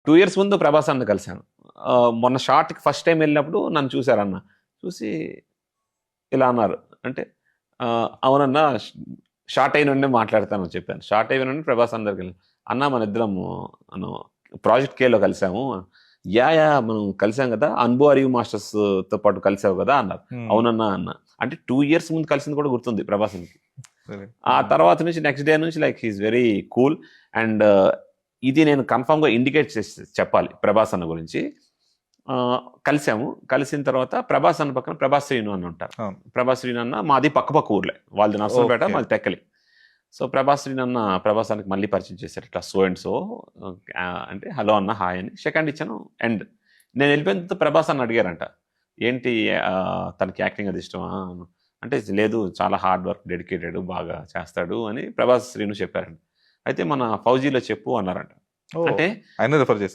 2 years ముందు ప్రభాస్ అన్న కలిశాను. మొన్న షార్ట్‌కి ఫస్ట్ టైమ్ వెళ్ళినప్పుడు నన్ను చూసారన్న. చూసి ఇలా అన్నారు. అంటే అవునన్నా షార్ట్ అయిన వెంటనే మాట్లాడతానని చెప్పాను. షార్ట్ అయిన వెంటనే ప్రభాస్ అన్న దగ్గరికెళ్ళి, "అన్న మనిద్దరము మనం ప్రాజెక్ట్ కేలో కలిసాము." యాహ్! మనం కలిసాం కదా! 'అన్బు అరియు మాస్టర్స్‌తో పాటు కలిసావు కదా!" అన్నారు. అవునన్నా అన్నా. అంటే 2 ఇయర్స్ ముందు కలిసింది కూడా గుర్తుంది ప్రభాస్‌కి. ఆ తర్వాత నుంచి నెక్స్ట్ డే నుంచి like he is very cool. And ఇది నేను కన్ఫర్మ్‌గా ఇండికేట్ చేసి చెప్పాలి ప్రభాస్ అన్న గురించి. కలిసాము. కలిసిన తర్వాత ప్రభాస్ అన్న పక్కన ప్రభాస్ శ్రీను అన్న ఉంటారు. ప్రభాస్ శ్రీను అన్న మాది పక్క ఊర్లే. వాళ్ళది నర్సంపేట, మాది టెక్కలి. సో ప్రభాస్ శ్రీను అన్న ప్రభాస్ అన్నకి మళ్ళీ పరిచయం చేశారు. ఇట్లా సో అండ్ సో అంటే హలో అన్న హాయ్ అని సెకండ్ ఇచ్చాను. అండ్ నేను వెళ్ళిపోయిన తర్వాత ప్రభాస్ అన్న అడిగారంట, ఏంటి తనకి యాక్టింగ్ అది ఇష్టమా అంటే, లేదు చాలా హార్డ్ వర్క్, డెడికేటెడ్, బాగా చేస్తాడు అని ప్రభాస్ శ్రీను చెప్పారంట. అయితే మన ఫౌజీలో చెప్పు అన్నారంట. అంటే ఆయన రిఫర్ చేశారు.